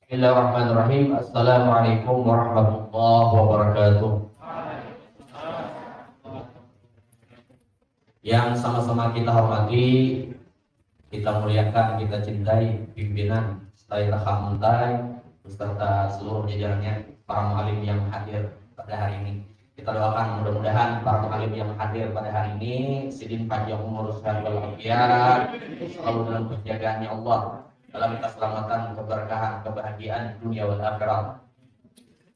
Bismillahirrahmanirrahim. Assalamualaikum warahmatullahi wabarakatuh. Yang sama-sama kita hormati, kita muliakan, kita cintai pimpinan Stay Raham Muntai beserta seluruh jajarannya, para mu'alim yang hadir pada hari ini. Kita doakan mudah-mudahan para mu'alim yang hadir pada hari ini sidin panjang umur, sehat walafiat, selalu dalam penjagaannya Allah, dalam keselamatan, keberkahan, kebahagiaan dunia wal akhirat.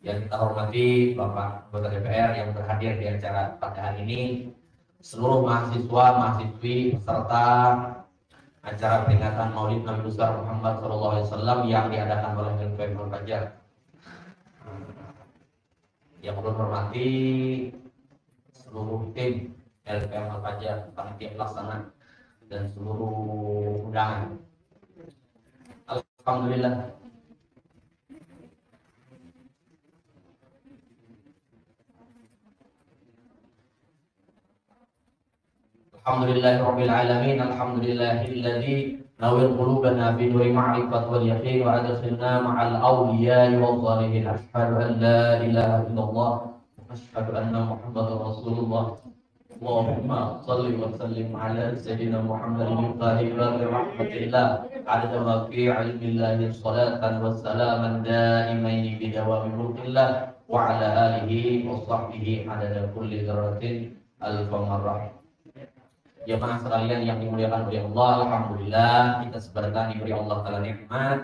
Yang kita hormati Bapak anggota DPR yang berhadir di acara pada hari ini, seluruh mahasiswa, mahasiswi peserta acara peringatan Maulid Nabi besar Muhammad SAW yang diadakan oleh LPM Al-Fajar. Yang perlu hormati seluruh tim LPM Al-Fajar, panitia pelaksana dan seluruh undangan. Alhamdulillah. Alhamdulillahirabbil alamin. Alhamdulillahilladzi nawwir qulubana bi nuri ma'rifat wal yaqin wa adkhilna ma'al awliya'i wal salihin. Asyhadu an la ilaha illallah wa asyhadu anna Muhammadar Rasulullah. Allahumma salli wa sallim ala sayyidina Muhammadin qahirati rahmatillah adada ma fi ilmillahi salatan wa salaman daimaini bi dawami mulkillah wa ala alihi wa sahbihi adada kulli dzarratin alfa marrah. Jemaah sekalian yang dimuliakan oleh Allah, alhamdulillah kita sebentar diberi Allah Ta'ala nikmat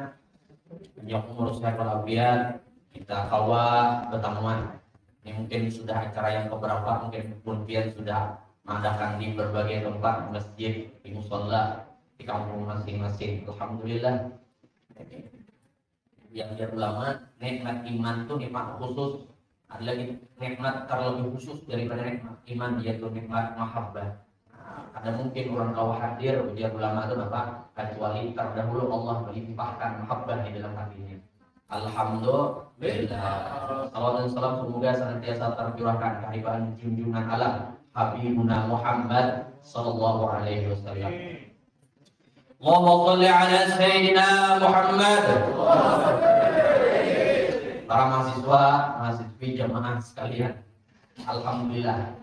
yang umur sehat walafiat, kita kawah bertamuan. Ini mungkin sudah acara yang keberapa, mungkin kemudian sudah mengadakan di berbagai tempat, masjid, di mushola, di kampung masing-masing. Alhamdulillah. Yang dia ulama, nikmat iman itu nikmat khusus. Ada lagi nikmat terlebih khusus daripada nikmat iman, yaitu nikmat mahabbah. Ada mungkin orang kawah hadir, ujian ulama itu Bapak, kecuali terdahulu Allah melimpahkan mahabbah di dalam hatinya. Alhamdulillah. Salawat dan salam semoga senantiasa tercurahkan kehadiran junjungan alam Habibuna Muhammad sallallahu alaihi wasallam. Allahumma shalli ala sayyidina Muhammad. Para mahasiswa, mahasiswi jamaah sekalian, alhamdulillah.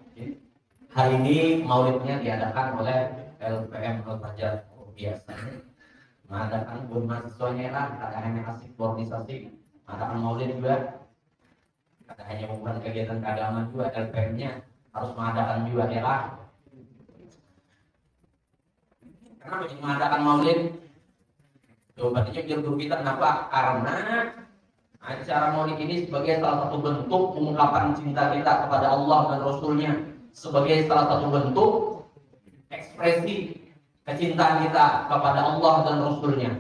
Hari ini maulidnya diadakan oleh LPM Al-Fajar. Biasanya mengadakan buat mahasiswanya lah, tidak hanya asik berorganisasi, mengadakan maulid juga, tidak hanya bukan kegiatan keagamaan juga, LPM-nya harus mengadakan juga ya lah. Kenapa mengadakan maulid? Jawabannya biar guru kita kenapa? Karena acara maulid ini sebagai salah satu bentuk pengungkapan cinta kita kepada Allah dan Rasulnya, sebagai salah satu bentuk ekspresi kecintaan kita kepada Allah dan Rasulnya.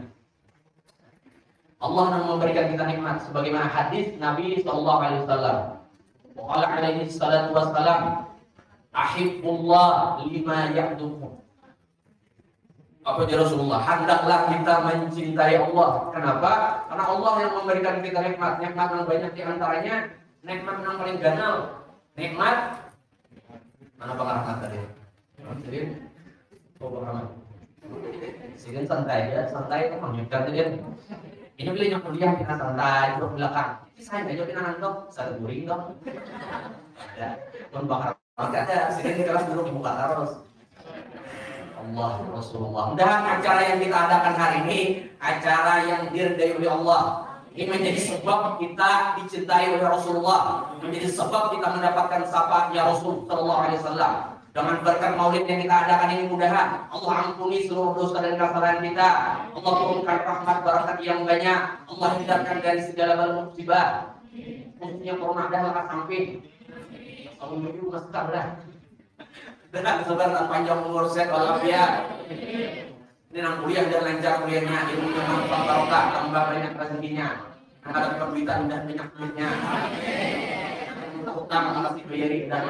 Allah yang memberikan kita nikmat sebagaimana hadis Nabi sallallahu alaihi wasallam. Wa alaihi salatu wassalam, ahibbullah lima ya'dukum. Apa dia Rasulullah? Hendaklah kita mencintai Allah. Kenapa? Karena Allah yang memberikan kita nikmat. Nikmat yang banyak di antaranya nikmat yang paling ganal. Nikmat mana Bang Rahmat tadi? Jadi oh Bang Rahmat. Sini santai ya, santai itu menunjukkan tadi. Ini belinya kuliah kita santai, duduk belakang. Ini saya nggak jawabin anak dong, saya guring dong. Ada, Bang Rahmat ada. Sini di kelas duduk di muka terus. Allah Rasulullah. Mudah-mudahan acara yang kita adakan hari ini acara yang diridai oleh Allah. Ini menjadi sebab kita dicintai oleh Rasulullah, menjadi sebab kita mendapatkan syafaatnya Rasul sallallahu alaihi wasallam. Dengan berkat maulid yang kita adakan ini mudahan Allah ampuni seluruh dosa dan kesalahan kita. Allah turunkan rahmat barakat yang banyak. Allah hindarkan dari segala musibah. Khususnya corona dah lekas samping. Kalau minggu masih tablah. Dan sebentar panjang umur sehat walafiat. Ini nang kuliah dan lancar kuliahnya, ilmunya manfaat barokah, tambah banyak rezekinya. Ada keberbitan dan banyak duitnya. Minta utang kasih bayari dan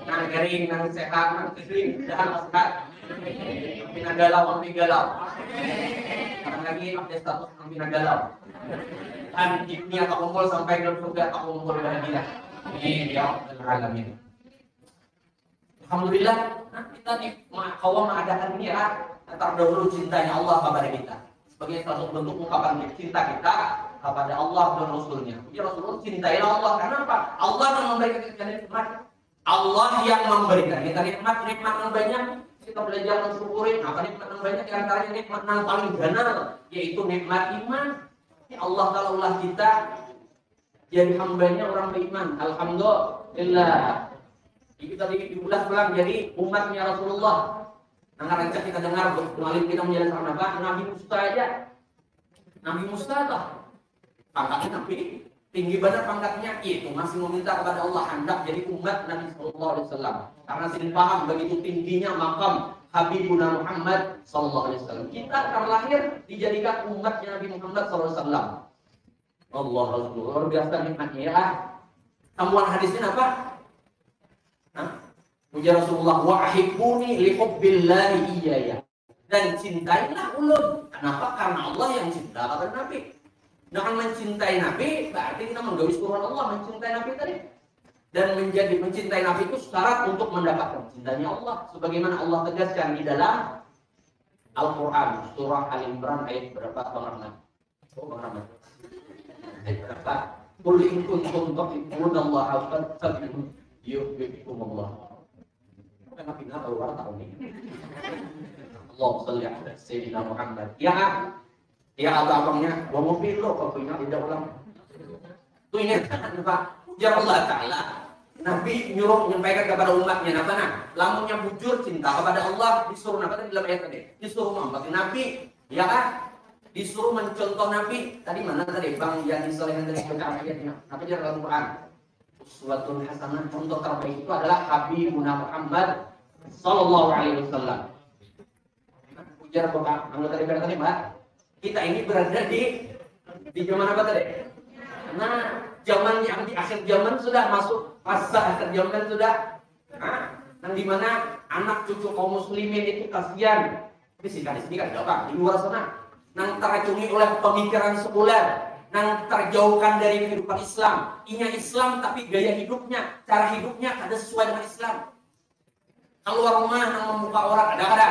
nang kering, nang sehat, nang kering dan sehat. Pina galau, ambil galau. Kadang lagi update status ambil galau. Dan dunia tak kumpul sampai ke surga tak kumpul bahagia. Ini ya alamin. Alhamdulillah, kita nih kaum mengadakan ini ya terdahulu cintanya Allah kepada kita. sebagai satu bentuk ungkapan cinta kita kepada Allah dan Rasulnya. Ya Rasulullah, cintailah Allah. Karena apa? Allah yang memberikan kita nikmat. Allah yang memberikan kita nikmat yang banyak. Kita belajar mensyukuri. Apa nikmat yang banyak? Di antaranya nikmat yang paling ganas, yaitu nikmat iman. Ya Allah Ta'ala kita jadi hambanya orang beriman. Alhamdulillah. Kita diulas-ulang jadi umatnya Rasulullah. Nah, rancak kita dengar melalui kita menjelaskan apa? Nabi Musa aja. Nabi Musa toh. Pangkatnya Nabi tinggi banget pangkatnya, itu masih meminta kepada Allah hendak jadi umat Nabi Sallallahu Alaihi Wasallam. Karena sering paham begitu tingginya makam Habibuna Muhammad Sallallahu Alaihi Wasallam. Kita terlahir dijadikan umatnya Nabi Muhammad Sallallahu Alaihi Wasallam. Allah luar biasa nikmatnya ya. Sambungan hadisnya apa? Ujar Rasulullah, wa ahibbuni li hubbillahi iyaya. Dan cintailah ulun. Kenapa? Karena Allah yang cinta kepada Nabi. Dengan mencintai Nabi, berarti kita menggaris Quran Allah mencintai Nabi tadi. Dan menjadi mencintai Nabi itu syarat untuk mendapatkan cintanya Allah. Sebagaimana Allah tegaskan di dalam Al-Quran, surah Al-Imran ayat berapa? Bang Rahman? Bang Rahman. Ayat berapa? Qul in kuntum tuhibbunallaha fattabi'uni yuhibbukumullah. Nabi nggak keluar tahun ini. Allahumma shalli ala sayyidina Muhammad. Ya abangnya, gua mau pilih kalau punya tidak ulang. Tuh ini Pak, ujar Allah Taala. Nabi nyuruh menyampaikan kepada umatnya, lamunnya bujur cinta kepada Allah, disuruh apa tadi dalam ayat tadi? Disuruh menghormati Nabi, ya kan? Disuruh mencontoh Nabi. Tadi mana tadi Bang yang disolehin dari baca ayatnya? Apa di dalam Quran? Uswatun hasanah, contoh terbaik itu adalah Habibuna Muhammad Sallallahu Alaihi Wasallam. Ujar Bapak anggota DPR tadi, Mbak. Kita ini berada di zaman apa tadi? Nah, zaman yang di akhir zaman sudah masuk fase akhir zaman sudah. Nah, di mana anak cucu kaum muslimin itu kasihan. Ini sih kan di sini kan ada di luar sana. Nang teracuni oleh pemikiran sekuler. Nang terjauhkan dari kehidupan Islam. Inya Islam tapi gaya hidupnya, cara hidupnya ada sesuai dengan Islam. Keluar rumah nang membuka orang ada.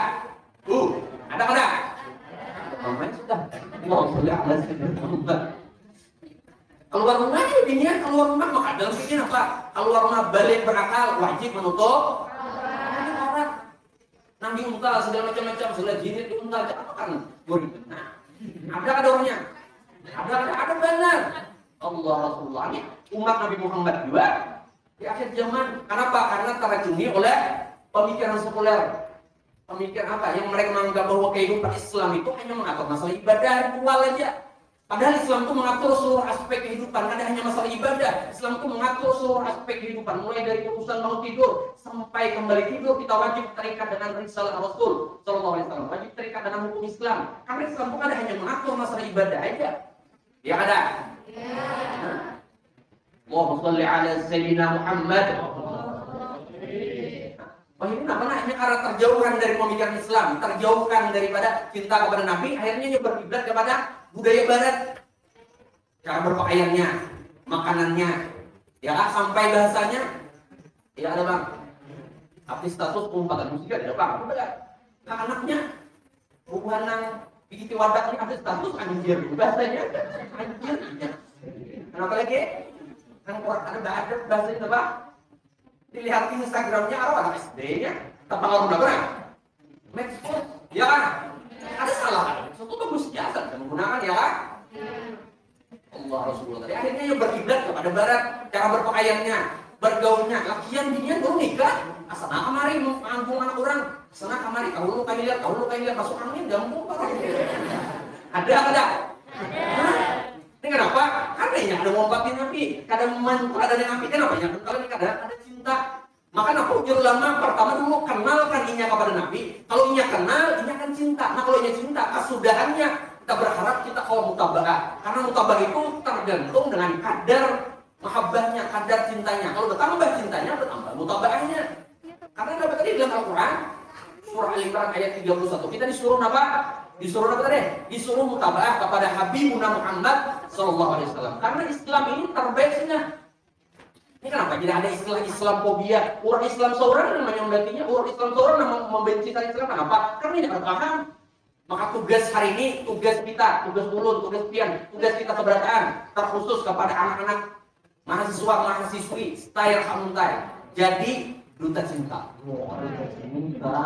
Ada. Mamanya sudah. Keluar rumah ini keluar rumah maka dalam pikir apa? Keluar rumah balik berakal wajib menutup aurat. Nang diuntal segala macam-macam segala jinit diuntal apa kan? Ada orangnya. Ada benar. Allah Rasulullah ini umat Nabi Muhammad juga di akhir zaman. Kenapa? Karena teracuni oleh pemikiran sekuler. Pemikiran apa? Yang mereka menganggap bahwa kehidupan Islam itu hanya mengatur masalah ibadah ritual aja. Padahal Islam itu mengatur seluruh aspek kehidupan. Ada hanya masalah ibadah. Islam itu mengatur seluruh aspek kehidupan. Mulai dari urusan mau tidur sampai kembali tidur kita wajib terikat dengan risalah Rasul Sallallahu Alaihi Wasallam. Wajib terikat dengan hukum Islam. Karena Islam itu ada hanya mengatur masalah ibadah aja. Ya ada. Allahumma shalli ala sayyidina Muhammad. Wah ini namanya karena terjauhkan dari pemikiran Islam, terjauhkan daripada cinta kepada Nabi, akhirnya berkiblat kepada budaya Barat, cara berpakaiannya, makanannya, ya sampai bahasanya, ya ada bang, artis status umpatan musik ada bang, anaknya bukan nang bikin wadah ini artis status anjir, bahasanya anjir, kenapa lagi? Kan ada bahasanya apa? Dilihat Instagramnya anak SD-nya, terpengaruh berapa? Medsos, ya kan? Ada salah kan? Itu bagus biasa menggunakan ya kan? Allah Rasulullah tadi akhirnya yang berkiblat kepada Barat, cara berpakaiannya, bergaulnya, lakian dia baru nikah, asal kamari mengampung anak orang, sana kamari kau lu kayak lihat masuk angin gampang banget. Ada. Ini kenapa? Karena ada ngompatin Nabi, kadang ada Nabi kenapa? Kalau ini kadang ada cinta. Maka Nabi ulama pertama dulu kenalkan inya kepada Nabi. Kalau inya kenal, inya akan cinta. Nah kalau inya cinta, kesudahannya kita berharap kita kalau mutaba'ah. Karena mutaba'ah itu tergantung dengan kadar mahabbahnya, kadar cintanya. Kalau bertambah cintanya, bertambah mutaba'ahnya. Karena Nabi tadi dalam Al-Quran, surah Al-Imran ayat 31, kita disuruh apa? Disuruh apa tadi? Disuruh mutaba'ah kepada Habibuna Muhammad Sallallahu Alaihi Wasallam. Karena Islam ini terbaiknya. Ini kenapa? Jadi ada istilah Islamfobia. Orang Islam seorang yang menyembatinya, orang Islam seorang yang membenci Islam. Kenapa? Karena tidak paham. Maka tugas hari ini, tugas kita, tugas ulun, tugas pian, tugas kita keberadaan terkhusus kepada anak-anak mahasiswa, mahasiswi, style hamuntai. Jadi duta cinta. Wah, duta cinta.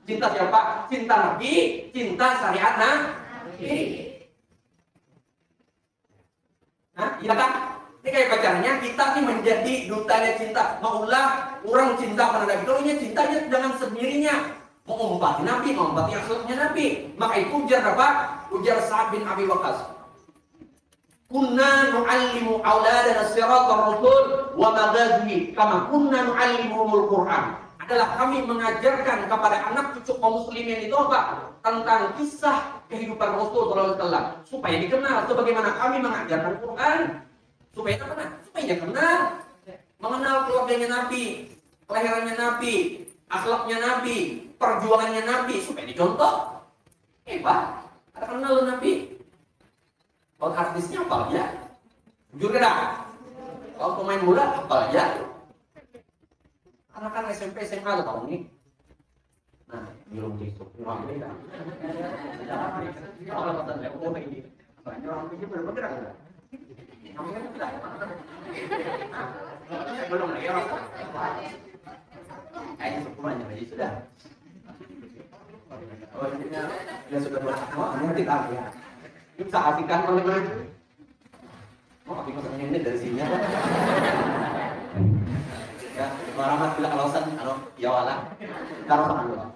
Cinta siapa? Cinta Nabi, cinta syariat Nabi. Nah, iya kan? Ini kayak pacarnya, kita nih menjadi dutanya cinta. Maulah orang cinta pada Nabi. Kalau cintanya dengan sendirinya. Mau mengobati Nabi, mau mengobati akhlaknya Nabi. Maka itu ujar apa? Ujar Sa'ad bin Abi Waqqas. Kunna nu'allimu auladana siratal rasul wa maghazi kama kunna nu'allimuhumul Qur'an. Adalah kami mengajarkan kepada anak cucu kaum muslimin itu apa? Tentang kisah kehidupan Rasul sallallahu alaihi wasallam supaya dikenal sebagaimana kami mengajarkan Quran. Supaya apa? Supaya dia kenal, mengenal keluarganya Nabi, kelahirannya Nabi, akhlaknya Nabi, perjuangannya Nabi supaya dicontoh. Pak, ada kenal Nabi. Kalau artisnya apa aja? Jujur dah. Kalau pemain bola apa aja? Karena kan SMP SMA tuh tahun ini. Nah, belum besok. Orang beda. Kalau nonton live oh ini. Orang pikir bener-bener enggak? Namanya tidak. Belum lagi orang. Kayaknya semuanya aja sudah. Oh, ini dia sudah buat nanti tahu ya. Bisa kasihkan teman-teman. Oh, tapi maksudnya ini dari sini apa? Ya, warahmat bila alasan kalau ya wala. Taruh sama dulu.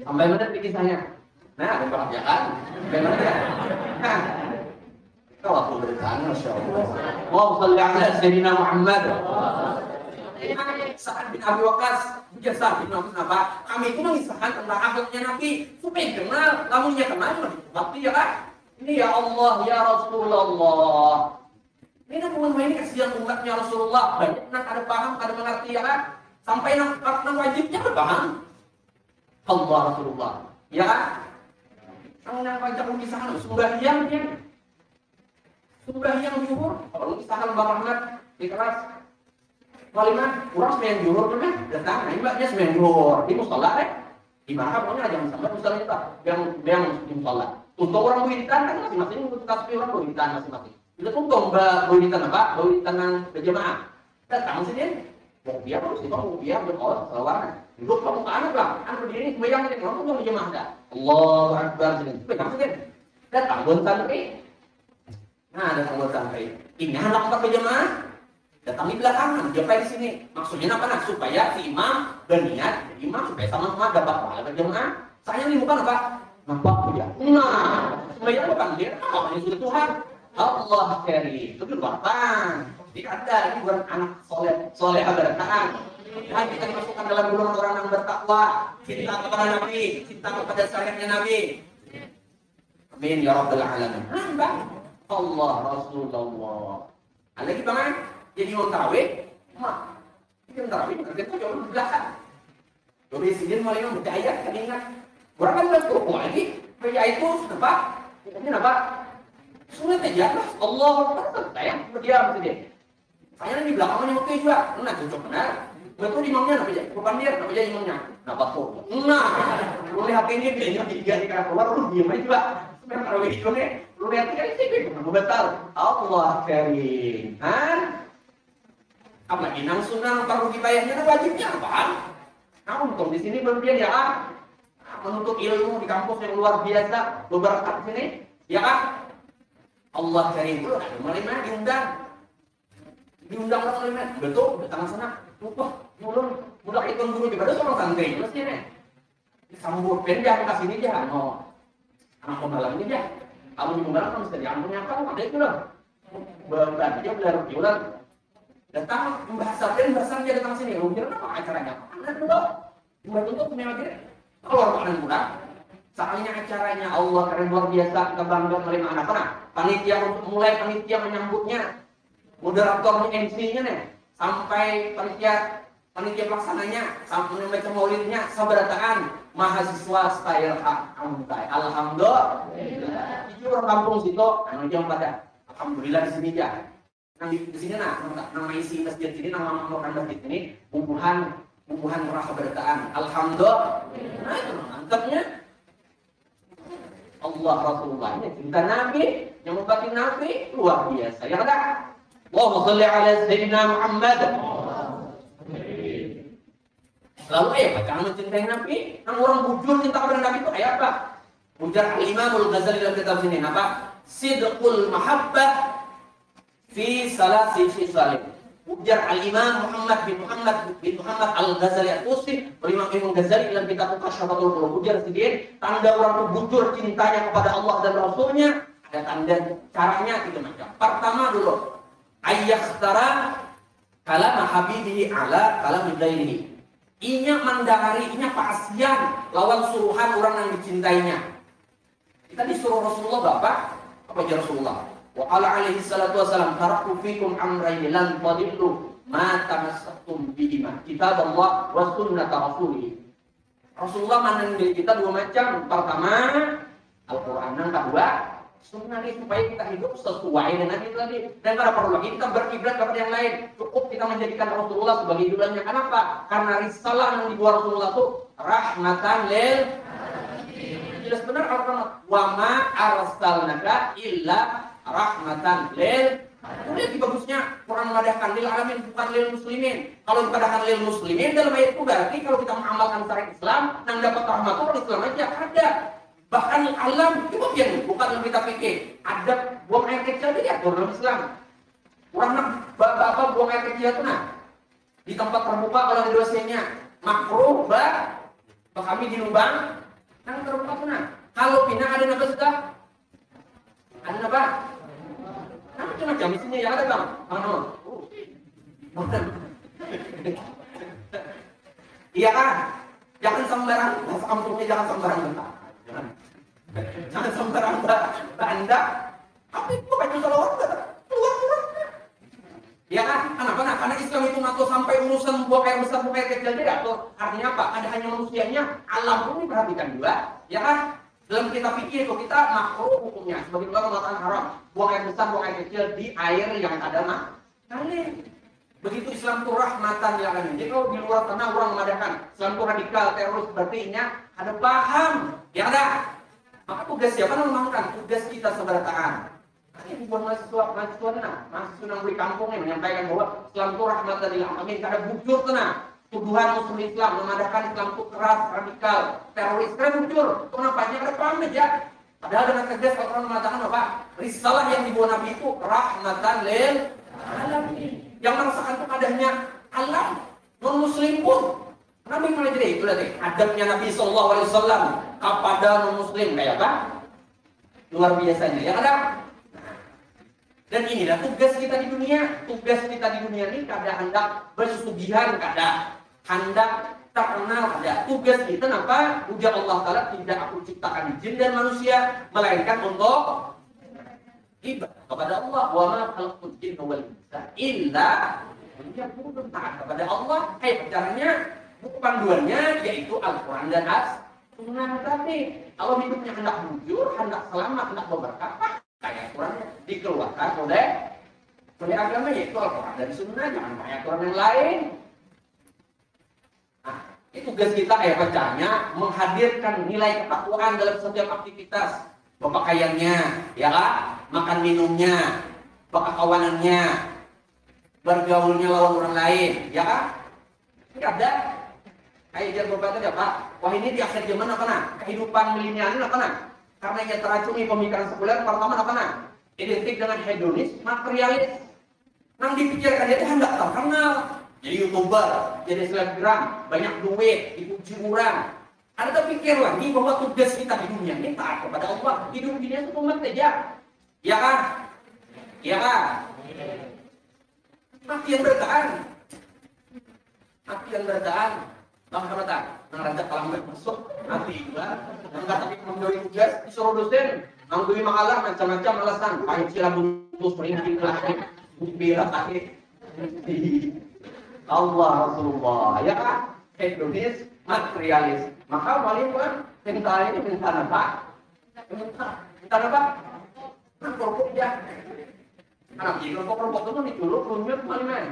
Sampai mana pikirnya? Nah, ada berapa ya kan? Sampai mana ya? Nah, kalau aku beritahu, masya Allah. Allahumma shalli ala sayyidina Muhammad. Sa'ad bin Abi Waqqas, bukan Sa'ad bin Abi Waqqas. Kami itu mengisahkan tentang akhlaknya Nabi supaya kenal, lamunnya kenal, waktu ya kan? Ini ya Allah, ya Rasulullah. Ini kan ini kasihan umatnya Rasulullah. Banyak nak ada paham, ada mengerti ya kan? Sampai nak wajibnya ada paham. Allah Rasulullah. Ya kan? Yang wajib mengisahkan sembahyang dia. Sembahyang zuhur. Kalau mengisahkan Bang Rahmat di kelas Walimah, kurang sembahyang zuhur kan? Datang, nah mbaknya sembahyang zuhur. Di musola di mana pokoknya jangan sampai musola kita yang di musola. Untuk orang wiridan kan masing-masing untuk tasbih orang wiridan masing-masing. Kita pun domba wiridan apa? Wiridan yang berjamaah. Datang sini, mau biar harus kita mau biar berkor selawarna. Duduk kamu ke anak lah, anak berdiri sembahyang ini, orang pun berjamaah dah. Allahu Akbar sini, pegang sini. Datang buat santri. Nah, datang buat santri. Ini anak tak berjamaah. Datang di belakangan, dia di sini. Maksudnya apa? Nah, supaya si imam berniat, imam supaya sama-sama dapat pahala berjamaah. Saya ini bukan apa? Nampak ya? Nah, sembahyang bukan dia, ini sudah Tuhan. Allah karim, itu berbatang. Jadi ada, ini bukan anak soleh bertahan. Dan kita dimasukkan dalam golongan orang yang bertakwa, cinta kepada Nabi, cinta kepada syariatnya Nabi. Amin ya rabbal alamin. Allah Rasulullah. Lagi bang, jadi mau tarawih, kita tarawih, kita jauh di belakang. Jadi sini mulai mempercaya, kan ingat. Orang kan udah berkumpul lagi, pria itu apa? Ini apa? Sulit aja lah, Allah saya berdiam sini. Saya di belakangnya oke juga, nah cocok benar. Betul imamnya, apa aja? Bukan dia, apa aja imamnya? Nah betul. Nah, lu lihat ini dia tiga di kanan keluar, lu diam aja juga. Sebenarnya kalau video nih, lu lihat kan ini gue betul. Allah karim, kan? Apalagi nang sunnah perlu dibayarnya wajibnya apa? Nah untuk di sini belum dia ya. Menuntut ilmu di kampus yang luar biasa beberapa sini, ya kan? Allah karim itu ada mana diundang orang lain, betul, datang sana, lupa, mulun, mudah ikut guru juga, ada seorang santri, terus ini, sambut, pendek kasih ini aja, no, anak pembalang ini aja, kamu di pembalang kan mesti diampuni apa, ada itu loh, berat dia belar bulan, datang bahasa dia datang sini, lu kira apa acaranya? Anak dulu, buat untuk memang keluar makanan bulan, soalnya acaranya Allah keren luar biasa, kita bangga menerima anak anak, panitia untuk mulai panitia menyambutnya. Moderatornya MC-nya nih, sampai panitia pelaksananya, sampai membaca maulidnya, sabarataan mahasiswa style Hamuntai. Alhamdulillah. Itu orang kampung situ, yang pada alhamdulillah di sini ya. Di sini nama isi masjid ini, nama masjid ini, bumbuhan merasa berataan. Alhamdulillah. Nah itu mantapnya. Allah Rasulullah. Ini cinta Nabi, yang mengobati Nabi luar biasa. Ya kan? Allahumma shalli ala Sayyidina Muhammad. Lalu bacaan mencintai Nabi. Yang orang bujur cinta kepada Nabi itu ayat apa? Ujar Al-Imam Al-Ghazali dalam kitab ini apa? Sidqul mahabbah fi salasi fisalin. Ujar Al-Imam Muhammad bin Muhammad Al-Ghazali Al-Tusi, Imam Ghazali dalam kitab Kasyafatul Qulub. Ujar sedikit, tanda orang itu bujur cintanya kepada Allah dan Rasulnya, ada tanda caranya gitu macam. Pertama dulu, ayyakhtara kalam habibihi ala kalam ghairihi. Inya mandahari, inya pasian lawan suruhan orang yang dicintainya. Kita disuruh Rasulullah Bapak, apa aja Rasulullah? Wa qala alaihi salatu wasalam taraktu fikum amrayni lan tadillu ma tamassaktum bihima kitaballah wa sunnata rasulih. Rasulullah menandai kita dua macam. Pertama Al-Qur'an, yang kedua sunnah, supaya kita hidup sesuai dengan itu tadi. Dan tidak perlu lagi kita berkiblat kepada yang lain. Cukup kita menjadikan Rasulullah sebagai idolannya. Kenapa? Karena risalah yang dibuat Rasulullah itu rahmatan lil jelas benar Al-Qur'an. Wa ma arsalnaka illa rahmatan lil. Lihat bagusnya Quran memadahkan lil alamin, bukan lil muslimin. Kalau dipadahkan lil muslimin dalam ayat itu berarti kalau kita mengamalkan syariat Islam yang dapat rahmat itu Islam aja ada. Bahkan alam itu bukan yang kita pikir. Ada buang air kecil itu diatur dalam Islam. Orang bapak buang air kecil itu di tempat terbuka kalau di dosennya makruh kami di lubang yang terbuka itu Kalau pindah ada naga sudah ada apa? Nah, cuma jam isinya ya ada bang. Iya kan? Jangan sembarang, kampungnya jangan sembarang bentar. Jangan sembarang Anda. Apa itu baju salawat? Keluar. Ya kan? Kenapa? Karena Islam itu ngatur sampai urusan buang air besar, buang air kecil tidak tuh. Artinya apa? Ada hanya manusianya. Alam pun diperhatikan juga. Ya kan? Dalam kita pikir kalau kita makruh hukumnya, sebagai ulama mengatakan haram, buang air besar, buang air kecil di air yang ada ngalir. Begitu Islam itu rahmatan lil alamin. Jadi kalau di luar sana orang mengadakan Islam itu radikal, teroris, berarti ini ada paham, ya ada. Maka tugas siapa yang melakukan? Tugas kita saudara taat. Ini buat mahasiswa yang di kampung yang menyampaikan bahwa Islam itu rahmatan lil alamin. Ada bujur tenang. Tuduhan musuh Islam memadakan Islam itu keras, radikal, teroris, keren muncul. Kenapa? Ada paham aja. Padahal dengan tegas orang mengatakan apa? Risalah yang dibawa Nabi itu rahmatan lil alamin. Yang merasakan itu adanya alam non muslim pun. Nabi mengajari itu tadi. Adabnya Nabi SAW kepada non muslim kayak apa? Luar biasanya. Ya ada. Dan inilah tugas kita di dunia. Tugas kita di dunia ini kada hendak bersugihan, kada hendak terkenal, kada. Tugas kita apa? Ujar Allah Ta'ala, tidak aku ciptakan jin dan manusia, melainkan untuk ibadah kepada Allah. Wa ma khalaqtul jinna wal insa illa liya'budun. Taat kepada Allah. Caranya, buku panduannya yaitu Al-Quran dan As-Sunnah tadi. Kalau hidupnya hendak jujur, hendak selamat, hendak berberkah, kayak Quran dikeluarkan oleh agama yaitu Al-Quran dan Sunnah, jangan pakai aturan yang lain. Nah, itu tugas kita caranya menghadirkan nilai ketakwaan dalam setiap aktivitas, berpakaiannya, ya kan, makan minumnya, berkawanannya, bergaulnya lawan orang lain, ya kan? Ini ada kayak dia berkata ya Pak, wah ini di akhir zaman apa kehidupan milenial ini apa karena ia teracuni pemikiran sekuler, pertama apa identik dengan hedonis, materialis. Nang dipikirkan dia itu hendak terkenal, jadi YouTuber, jadi selebgram, banyak duit, dipuji orang. Anda pikir lagi bahwa tugas kita di dunia ini taat kepada Allah. Hidup dunia itu umat saja, ya kan? Ya kan? Mati yang bertahan, bang kata, nang raja kalambat masuk, mati juga. Nang tapi menjadi tugas disuruh dosen, nang dui makalah macam-macam alasan, pahit sila buntus perindik lagi, bila sakit. Allah Rasulullah, ya kan? Hedonis, materialis. Maka paling kan minta ini minta apa? Minta apa? Nang korupuk ya. Anak jadi kelompok itu diculuk, runyut mana?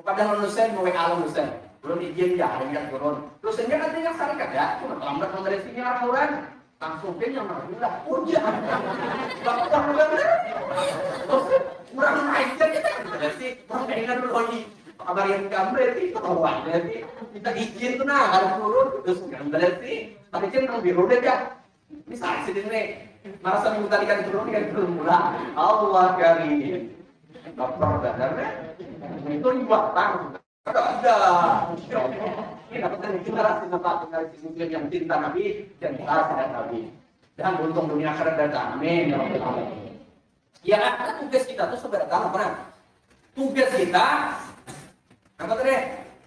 Padahal dosen mau alam dosen, belum izin ya, ada yang turun. Dosennya kan tidak syarikat ya, cuma terlambat mengeresinya orang-orang. Langsung dia yang marah, hujan. Bapak udah bener. Terus kurang ajar kita. Jadi orang kayaknya dulu lagi kabar yang gambar itu kawan jadi kita izin tuh nah harus turun terus gambar sih. Tapi kan orang biru deh ya. Ini saksi ini. Merasa minggu tadi kan turun mula. Allah karim. Bapak benar itu buat tang. Ada. Ini dapat generasi generasi muslim yang cinta Nabi dan taat Nabi. Dan untung dunia akhirat dan amin ya rabbal alamin. Ya kan tugas kita tuh sebenarnya apa? Tugas kita apa tadi?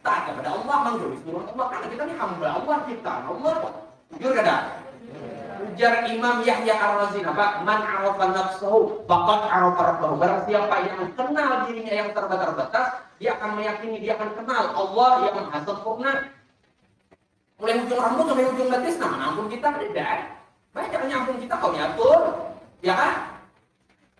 Taat kepada Allah, menjauhi suruh Allah. Karena kita ini hamba Allah, kita Allah. Jujur kada? Ujar Imam Yahya Ar-Razi apa? Man arafa nafsahu faqad arafa rabbahu. Barang siapa yang kenal dirinya yang terbatas, dia akan meyakini, dia akan kenal Allah yang maha sempurna. Mulai ujung rambut sampai ujung betis, nama ampun kita beda. Banyak yang nyampun kita kau nyatur, ya kan?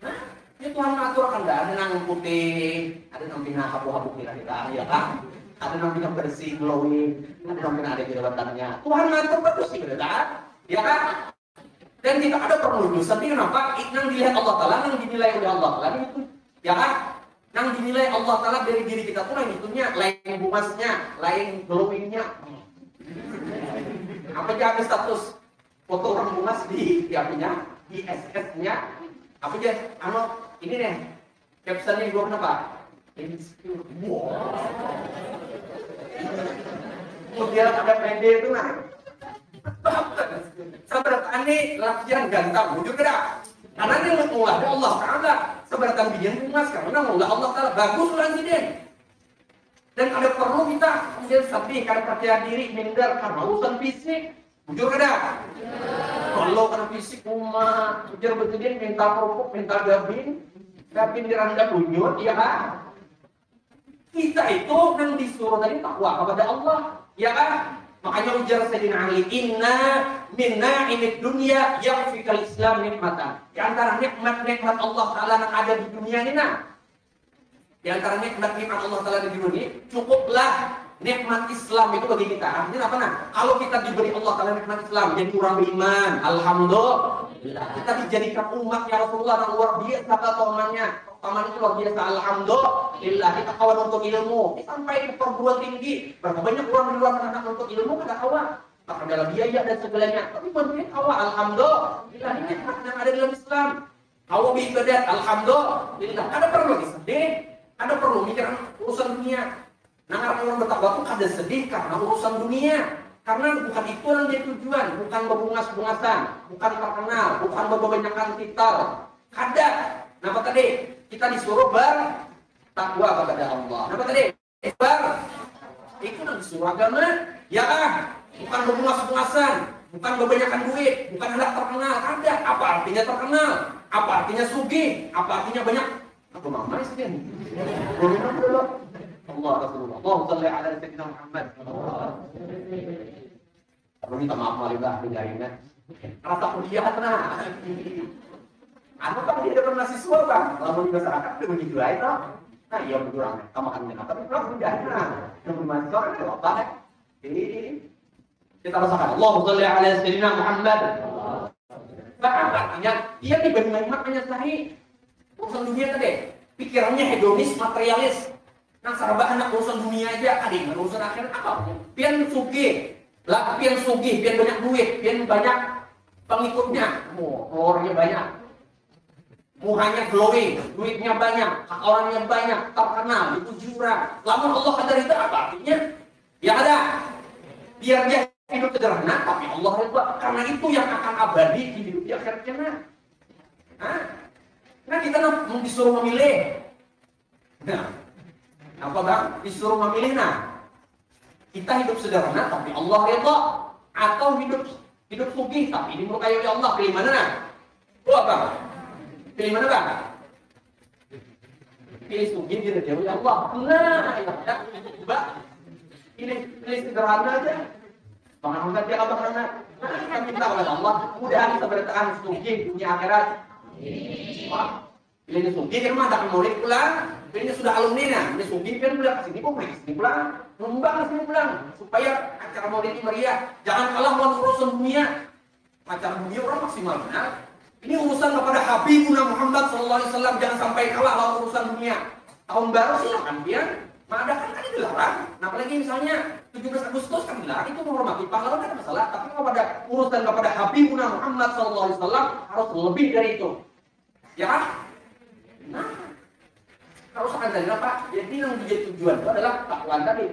Nah, ini Tuhan ngatur kan ada nang putih, ada nang bina habu-habu kita, ya kan? Ada nang bina bersih, glowing, ada nang bina ada jebatannya. Tuhan ngatur betul sih, beda, ya kan? Dan kita ada perlu sendiri kenapa? Nang dilihat Allah Taala, nang dinilai oleh Allah Taala itu, ya kan? Nang dinilai Allah Taala dari diri kita tuh lain itunya, lain bungasnya, lain glowingnya. Apa aja status foto orang bungas di apinya, di SS-nya. Apa aja? Ini nih captionnya gue kenapa? Insecure. Wow. Kemudian ada pede itu nah. Seberapa aneh latihan ganteng, wujud kada? Karena ini mulai Allah Taala. Seberapa bijan bungas karena mulai Allah Taala bagus lah sini. Dan ada perlu kita kemudian sedih karena percaya diri, minder karena urusan fisik. Jujur kada? Kalau karena fisik umat, jujur betul minta kerupuk, minta gabin diranda bunyut, ya kan? Kita itu yang disuruh tadi takwa kepada Allah, ya kan? Makanya ujar Sayyidina Ali, inna minna imid dunia yang fikal Islam nikmatan. Di antara nikmat-nikmat Allah Ta'ala yang ada di dunia ini nah. Di antara nikmat-nikmat Allah Ta'ala di dunia, cukuplah nikmat Islam itu bagi kita. Artinya apa nah? Kalau kita diberi Allah Ta'ala nikmat Islam, jadi orang beriman, alhamdulillah. Kita dijadikan umat ya Rasulullah yang luar biasa keutamannya. Keutamaan itu luar biasa, alhamdulillah. Kita kawan untuk ilmu, sampai ke perguruan tinggi. Berapa banyak orang di luar sana untuk ilmu kita kawan. Maka dalam biaya dan segalanya. Tapi buat kawan, alhamdulillah. Ini nikmat yang ada dalam Islam. Kawan beribadat, alhamdulillah. Ada perlu sedih. Ada perlu mikiran urusan dunia. Nah, orang bertakwa itu ada sedih karena urusan dunia. Karena bukan itu yang jadi tujuan, bukan berbungas-bungasan, bukan terkenal, bukan berbanyakan titel. Kada. Apa tadi? Kita disuruh bertakwa kepada Allah. Apa tadi? Itu yang disuruh agama. Ya kan? Bukan berbungas-bungasan, bukan berbanyakan duit, bukan hendak terkenal. Kada. Apa artinya terkenal? Apa artinya sugih? Apa artinya banyak? Aku mama sih. Allah Rasulullah. Allah salli ala sayyidina Muhammad. Aku minta maaf malibah dengarinnya. Rasa kuliah nah. Aku kan dia ada mahasiswa bang. Lalu di masyarakat itu begitu aja. Nah iya berkurang. Kamu kan minta tapi kalau kuliah nah. Yang mahasiswa kan apa? Ini kita rasakan. Allah salli ala sayyidina Muhammad. Bahkan artinya dia diberi nikmat menyesali. Urusan dunia tadi, pikirannya hedonis, materialis. Nah, sahabat anak urusan dunia aja, adik urusan akhirat apa? Pian sugih, pian banyak duit, pian banyak pengikutnya, orangnya banyak, muhanya glowing, duitnya banyak, orangnya banyak, terkenal, itu jurang. Lamun Allah kadar itu apa artinya? Ya ada, biar dia hidup sederhana, tapi Allah ridha, karena itu yang akan abadi di hidup di akhiratnya. Nah kita disuruh memilih. Nah, apa bang? Disuruh memilih nah. Kita hidup sederhana tapi Allah ridha, atau hidup sugih tapi dimurkai oleh Allah. Pilih mana nah? Apa? Pilih mana bang? Pilih sugih diridhai oleh Allah. Nah, ya. Coba pilih sederhana aja. Bang dia abang anak. Nah, kita minta oleh Allah mudah kita bertahan sugih dunia akhirat. Pilihnya sugih kan mah tak murid pulang. Pilihnya sudah alumni nah, ini sugih kan pulang ke sini kok sini pulang, ngembang ke sini pulang supaya acara maulid ini meriah. Jangan kalah dengan urusan dunia. Pacar dunia orang maksimal benar. Ini urusan kepada Habibuna Muhammad SAW, jangan sampai kalah lawan urusan dunia. Tahun baru sih kan mengadakan kan dilarang. Nah, apalagi misalnya 17 Agustus kan dilarang, itu menghormati pahlawan kan masalah. Tapi kepada urusan kepada Habibuna Muhammad SAW harus lebih dari itu. Ya, nah, harus ada apa? Jadi yang menjadi tujuan itu adalah takwa tadi.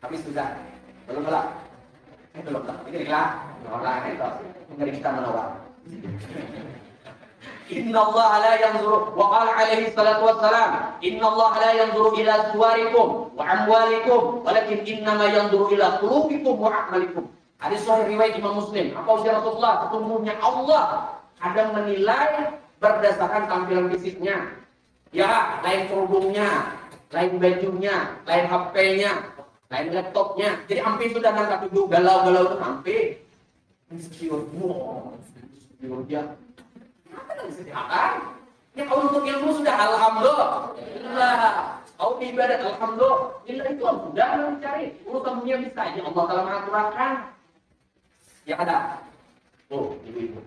Habis sudah, belum lah. Belum lah. Ini lah, orang itu menjadi kita menawar. Inna Allah la yanzuru wa qala alaihi salatu wassalam inna Allah la yanzuru ila suwarikum wa amwalikum walakin innama yanzuru ila qulubikum wa a'malikum. Hadis sahih riwayat Imam Muslim. Apa ujar Rasulullah? Sesungguhnya Allah kadang menilai berdasarkan tampilan fisiknya. Ya, lain kerudungnya, lain bajunya, lain HP-nya, lain laptopnya. Jadi hampir sudah nangkap itu galau-galau itu hampir. Insecure, insecure dia. Apa yang disediakan? Ya kalau untuk ilmu sudah alhamdulillah. Kalau ibadat alhamdulillah itu sudah mencari urusan dunia bisa aja Allah telah mengaturkan. Ya ada. Oh, ibu-ibu.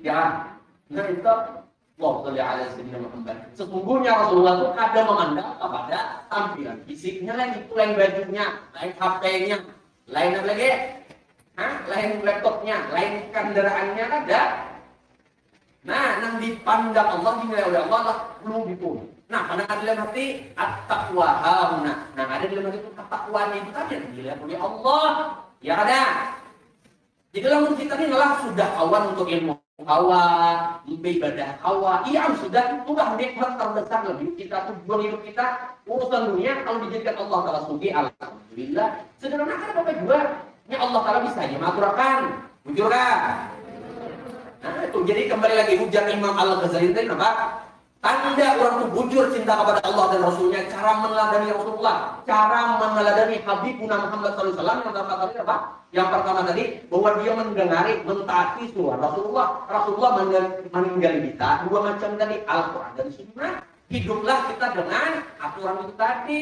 Ya, nah itu Allah Taala Sayyidina Muhammad. Sesungguhnya Rasulullah itu ada memandang kepada tampilan fisiknya, lain itu lain bajunya, lain HP-nya, lain apa lagi? Lain laptopnya, lain kendaraannya ada. Nah, yang dipandang Allah dinilai oleh Allah lah qulubikum. Nah, pada dalam hati at-taqwa hauna. Nah, ada dalam hati itu at-taqwanya itu tadi yang dinilai oleh Allah. Ya ada. Jadi lamun kita ini adalah sudah kawan untuk ilmu kawan, ibadah kawan. Iya, sudah itulah nikmat terbesar lebih kita tujuan hidup kita urusan dunia kalau dijadikan Allah Taala sugi alhamdulillah. Sederhana kan Bapak juga. Ini Allah Taala bisa mengaturkan. Jujur kan? Nah, itu jadi kembali lagi ujar Imam Al-Ghazali tadi apa? Tanda orang itu bujur cinta kepada Allah dan Rasulnya, cara meneladani Rasulullah, cara meneladani Habibuna Muhammad SAW yang pertama tadi apa? Yang pertama tadi bahwa dia mendengari, mentaati suara Rasulullah. Rasulullah meninggali kita dua macam tadi, Al-Quran dan Sunnah. Hiduplah kita dengan aturan itu tadi.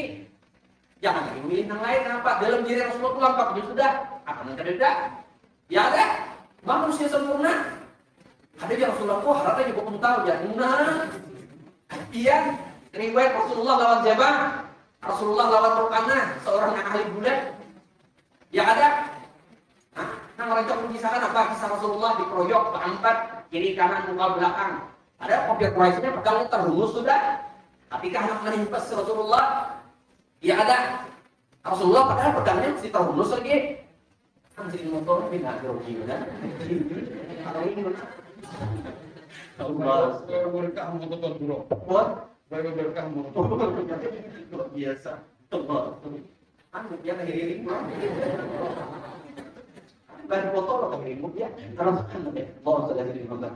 Jangan lagi memilih yang lain. Kenapa? Dalam diri Rasulullah itu lengkap dia sudah. Apa yang tidak? Ya ada. Manusia sempurna. Ada yang Rasulullah itu harapnya juga untal ya. Nah, iya. Riwayat Rasulullah lawan siapa? Rasulullah lawan Rukanah, seorang yang ahli bulat. Ya ada. Nah, orang itu mengisahkan apa? Kisah Rasulullah dikeroyok berempat, kiri kanan muka belakang. Ada kopiah Quraisynya pegangnya terhunus sudah. Ketika anak menimpas Rasulullah, ya ada. Rasulullah padahal pegangnya masih terhunus lagi. Anjing motor pindah ke gimana? Atau ini mana? Allah berkah motor bro. Buat berkah motor. Luar biasa. Allah. Anu dia ngiriring bro. Ban motor atau ngirim ya? Kalau kan Allah sudah jadi motor.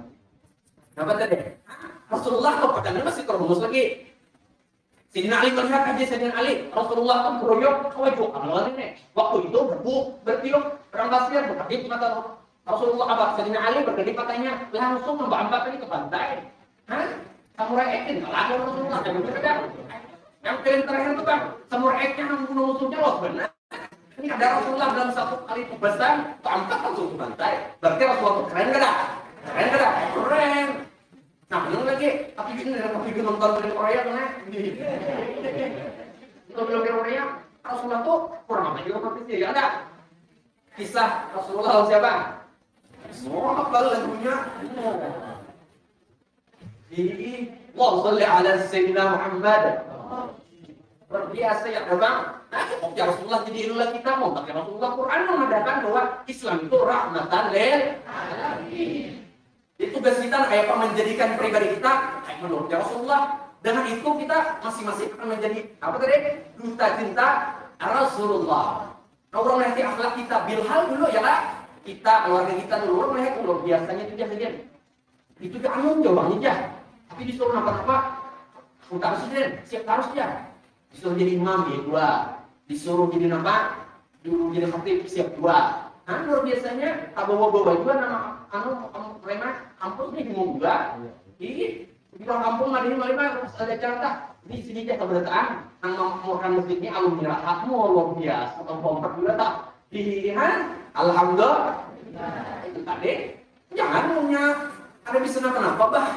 Dapat tadi? Rasulullah kok pegangnya masih terhunus lagi. Sayyidina Ali melihat aja Sayyidina Ali, Rasulullah kan beroyok, wajib amalan ini. Waktu itu bertiup, perang pasir, berkedip mata Rasulullah apa? Sayyidina Ali berkedip matanya, langsung membambat tadi ke pantai. Samurai X kalah Rasulullah. Yang paling terakhir itu kan, Samurai X-nya membunuh musuhnya loh benar. Ini ada Rasulullah dalam satu kali tugasan, keempat langsung ke pantai. Berarti Rasulullah itu keren gak? Keren gak? Keren. Nah, belum lagi, tapi ini dalam video nonton film Korea kan? Nonton film Korea, Rasulullah tuh kurang apa juga praktisnya, ya ada. Kisah Rasulullah lawan siapa? Semua hafal lagunya. Jadi, Allahumma shalli ala Sayyidina Muhammad. Luar biasa ya, Bang. Nah, cukup ya Rasulullah jadi idola kita, mau pakai Rasulullah. Quran mengatakan bahwa Islam itu rahmatan lil alamin. Itu tugas kita kayak apa menjadikan pribadi kita kayak menurut Rasulullah. Dengan itu kita masing-masing akan menjadi apa tadi? Duta cinta Rasulullah. Nah, orang melihat akhlak kita bilhal dulu ya lah. Kita keluarga kita dulu orang melihat dulu biasanya itu saja. Itu dia anu jawabnya aja. Tapi disuruh apa-apa utama presiden siap harus dia. Disuruh jadi imam ya dua. Disuruh jadi apa? Dulu jadi khatib siap dua. Nah, luar biasanya bawa-bawa juga nama mereka kampus ini bingung juga. Ih, di kampung Madinah ada carta. Di sini aja keberadaan yang memurahkan masjid ini alumni rahatmu luar biasa. Atau pomper juga tak. Alhamdulillah. Itu tadi. Jangan punya ada bisa kenapa bah?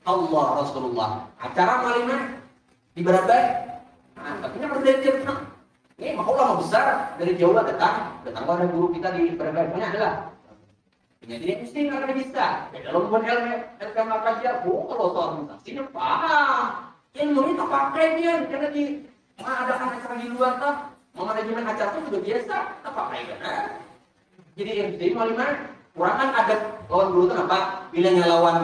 Allah Rasulullah. Acara malimah di Barabai. Nah, katanya berdebat. Ini mah ulama besar dari Jawa datang ada guru kita di Barabai. Banyak adalah. Jadi mesti nggak bisa. Kalau bukan ilmu kajian, kalau soal mutasinya paham. Ilmu itu pakai dia karena di ada acara di luar tuh, mau manajemen acara itu sudah biasa, tak pakai kan? Jadi MC malimah kurang kan ada lawan guru itu apa? Bilangnya lawan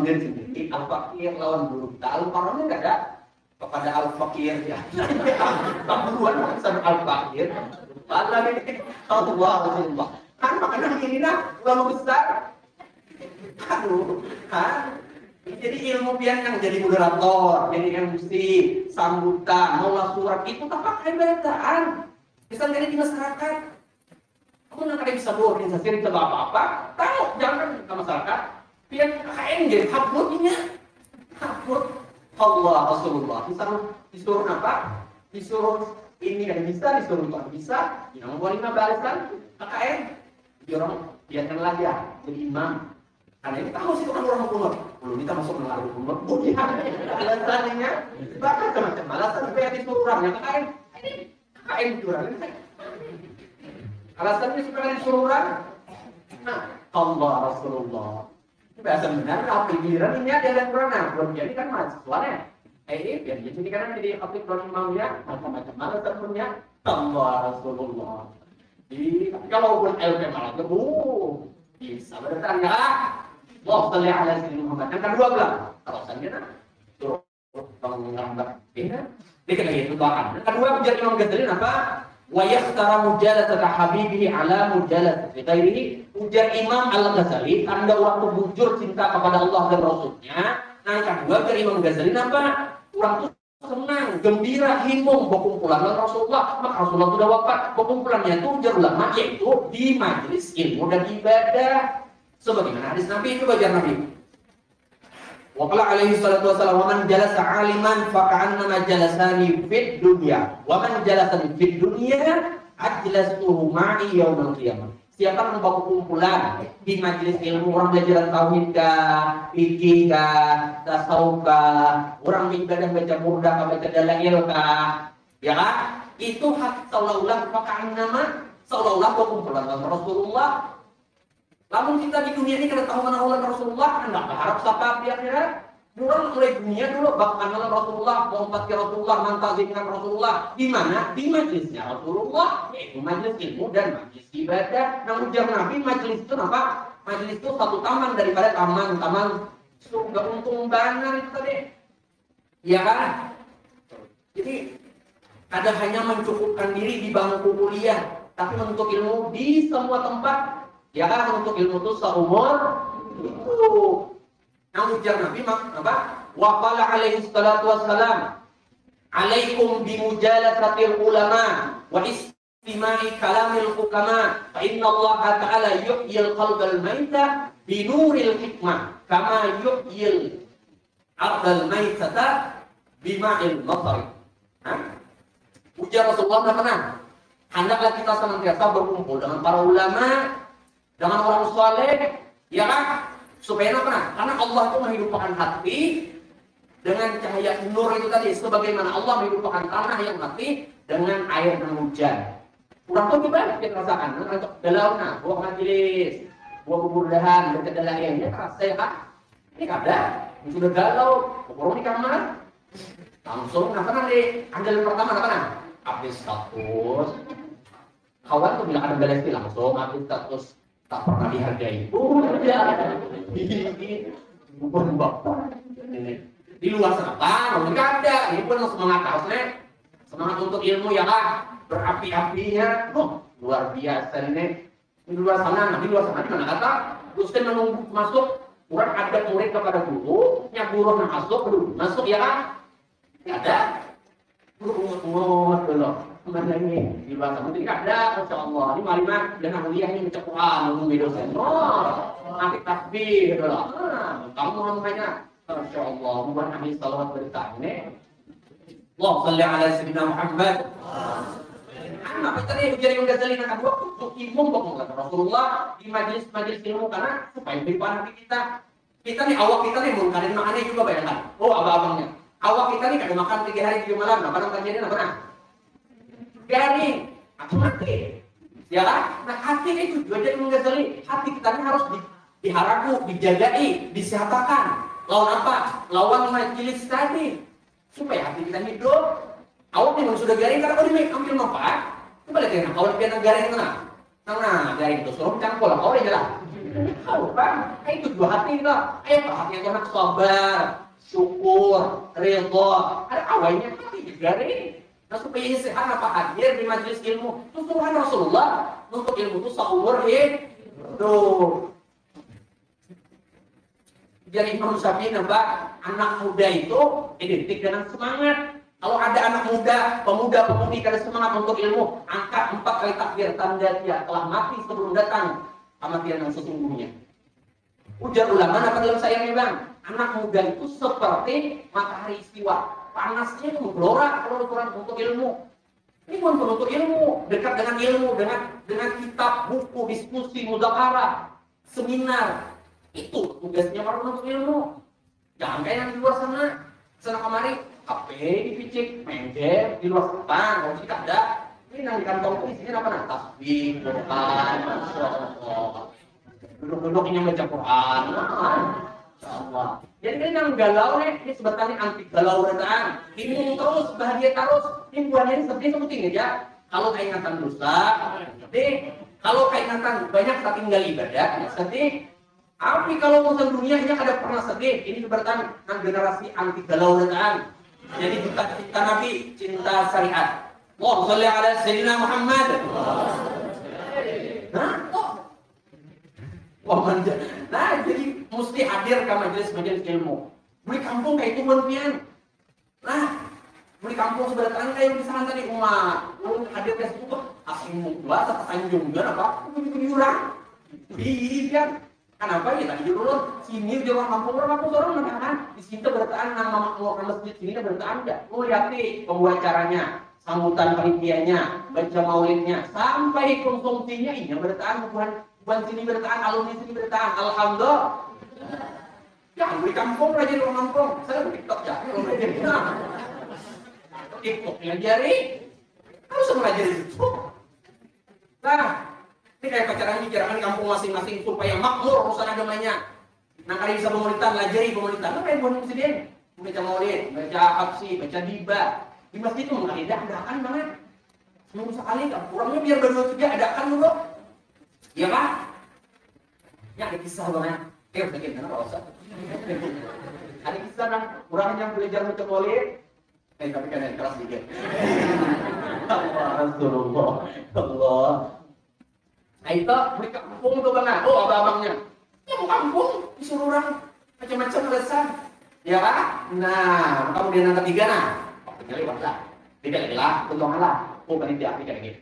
diri sendiri, al-fakir lawan guru kita, al-faramnya nggak ada kepada al-fakir ya. Keburuan sama al-fakir, malah ini Allah. Kan makanya begini nah, ulama besar. Aduh, kan? Jadi ilmu pian yang jadi moderator, jadi MC, sambutan, maulah surat itu tak pakai bacaan. Bisa jadi di masyarakat. Kamu nggak bisa berorganisasi, bisa apa-apa. Tahu, jangan ke masyarakat. Pian KKN jadi habutnya. Habut. Allah Rasulullah. Disuruh apa? Disuruh ini yang bisa, disuruh itu bisa. Yang mau 5 barisan KKN. Orang biarkanlah dia jadi imam. Karena ini tahu sih kan orang kunut. Belum kita masuk mengaruh kunut. Bukan. Alasannya bahkan macam alasan supaya disuruh orangnya KKN. Ini KKN curang. Alasannya supaya disuruh orang. Nah, Allah Rasulullah. Bahasa benar apa giliran ini ada yang kurang. Nah, belum jadi kan mahasiswanya. Biar jadi kan jadi aktif imamnya macam-macam alasan punya Allah Rasulullah. Kalau pun LP malah bisa bertanya Allah salli ala sayyidina Muhammad. Yang kedua bilang kalau saya suruh menggambar ini dia kena itu doakan. Yang kedua ujar Imam Ghazali apa? Wa yakhtara mujalasata habibihi ala mujalasati ghairihi. Ujar Imam Al-Ghazali anda waktu bujur cinta kepada Allah dan Rasulnya. Nah yang kedua ujar Imam Ghazali apa? Orang tuh senang, gembira, himung berkumpulan dengan Rasulullah. Maka Rasulullah sudah wafat. Berkumpulannya itu ujar ulama yaitu di majelis ilmu dan ibadah. Sebagaimana hadis Nabi itu baca Nabi. Wa qala alaihi salatu wasallam wa man jalasa aliman fa ka'annama jalasani fid dunya wa man jalasani fid dunya ajlastuhu ma'i yaumil qiyamah. Siapa yang berkumpulan di majelis ilmu, orang belajar tauhid kah, fikih kah, tasawuf kah, orang ibadah baca burda kah, baca dalail kah, ya kan? Itu hak seolah-olah pakai nama, seolah-olah berkumpulan dengan Rasulullah. Namun kita di dunia ini kalau tahu mana Allah Rasulullah, anda berharap siapa di akhirat? Orang mulai dunia dulu bahkan Rasulullah, menghormati Rasulullah, mantazimkan Rasulullah. Di mana? Di majelisnya Rasulullah, yaitu majelis ilmu dan majelis ibadah. Nah ujar Nabi, majelis itu apa? Majelis itu satu taman daripada taman surga. Untung banget itu tadi. Ya kan? Jadi ada hanya mencukupkan diri di bangku kuliah, tapi untuk ilmu di semua tempat. Ya kan? Untuk ilmu itu seumur itu. Yang ujar Nabi apa? Wa qala alaihi salatu wassalam alaikum bimujalasatil ulama wa istima'i kalamil hukama fa inna Allah ta'ala yuhyil qalbal maita binuril hikmah kama yuhyil ardal maitata bima'il matar. Ujar Rasulullah pernah hendaklah kita senantiasa berkumpul dengan para ulama, dengan orang saleh, ya kan? Supaya apa? Karena Allah itu menghidupkan hati dengan cahaya nur itu tadi. Sebagaimana Allah menghidupkan tanah yang mati dengan air dan hujan. Kurang tuh gimana kita rasakan? Untuk dalamnya, buah majelis, buah keburdahan, dekat dalam airnya terasa ya kan? Ini kada, ini sudah galau, kurang di kamar. Langsung, apa nanti? Andalan pertama apa nah? Update status. Kawan tuh bilang ada galesti langsung update status. Tak pernah dihargai. Bukan bapak. Di luar sana, nggak ada. Ini pun semangat harusnya, semangat untuk ilmu ya kan, berapi-apinya, luar biasa ini. Di luar sana, di mana kata? Terus kan menunggu masuk, kurang ada murid kepada guru, yang guru masuk ya kan? Nggak ada. Guru ngomong dulu. Mana ini di bahasa menteri ada, masya Allah. Ini malimah dengan kuliah ini mencepuan, menunggu dosen. Nanti tasbih, gitu loh. Kamu namanya, masya Allah. Membuat ahli salawat berita ini. Allah salli ala sayyidina Muhammad. Anak kita nih ujar yang Ghazali nak kedua untuk ilmu kok Rasulullah di majelis ilmu karena supaya beribadah hati kita. Kita nih awak kita nih mau kadang makannya juga bayangkan. Oh abang-abangnya. Awak kita nih kadang makan 3 hari 3 malam. Nah, kadang kejadian apa nah? Garing atau mati. Ya kan? Nah hati itu juga jadi Ghazali. Hati kita ini harus diharaku, dijagai, disehatakan. Lawan apa? Lawan majelis tadi. Supaya hati kita hidup. Awak memang sudah garing karena kau ambil manfaat. Coba lihat ya, awak biar garing mana? Nah, garing itu suruh cangkul lah, kau udah jelas. Kau kan? Itu dua hati lah. Ayo hati yang enak sabar, syukur, ridho. Ada awalnya hati garing. Nah supaya sehat apa hadir di majelis ilmu. Tuhan Rasulullah untuk ilmu itu seumur hidup. Jadi Imam Syafi'i nampak anak muda itu identik dengan semangat. Kalau ada anak muda, pemuda-pemudi kada semangat untuk ilmu, angkat 4 kali takbir tanda dia telah mati sebelum datang kematian yang sesungguhnya. Ujar ulama apa dalam sayangnya bang? Anak muda itu seperti matahari istiwa, panasnya itu menggelora kalau ukuran untuk ilmu. Ini bukan penuntut ilmu, dekat dengan ilmu, dengan kitab, buku, diskusi, mudzakarah, seminar. Itu tugasnya para penuntut ilmu. Jangan kayak yang di luar sana kemari. HP dipicik, main game di luar depan, kalau kita ada, ini yang di kantong isinya apa? Tasbih, Quran, duduk-duduk ini baca Quran, Allah. Jadi ini yang galau nih, ini sebetulnya anti galau retaan. Ini terus bahagia terus, ini buahnya ini sedih sebutin ya. Kalau keingatan dosa, sedih. Kalau keingatan banyak tak tinggal ibadah, sedih. Tapi kalau urusan dunianya ada pernah sedih, ini berarti generasi anti galau retaan. Jadi cinta Nabi, cinta syariat. Allahumma shalli ala sayyidina Muhammad. Nah, jadi mesti hadir ke majelis ilmu. Beli kampung kayak itu pian. Nah, beli kampung sebenarnya kayak di sana tadi umat. Kalau hadir ke situ asing buat Tanjung juga apa? Begitu diurang. Ih kan. Kenapa ya tadi dulu sini di orang kampung orang kan di situ bertaan nama makmur masjid sini bertaan enggak lu lihat nih pembuacaranya sambutan panitianya baca maulidnya sampai konsumsinya ini bertaan bukan sini bertaan alumni sini bertaan alhamdulillah ya di kampung aja di orang kampung saya di TikTok ya kalau belajar TikTok ngajari harus mengajari itu nah ini kayak pacaran bicarakan kampung masing-masing supaya makmur urusan agamanya. Nah kali bisa pemerintah ngajari pemerintah, apa yang buat presiden? Baca maulid, baca absi, baca diba. Di masjid itu mengalir adakan banget. Seminggu sekali kan, kurangnya biar berdua juga adakan dulu. Iya pak? Ya ada kisah banget. Sakit kenapa usah? Ada kisah kan, kurangnya yang belajar baca maulid. Tapi kan yang keras dikit. Rasulullah, Allah. Nah itu beli kampung tuh bang, oh abang-abangnya, ya mau kampung disuruh orang macam-macam alasan, ya kan? Nah kemudian yang ketiga nah, tinggal lewat lah, tidak lah, untungan lah, oh kan tidak gitu.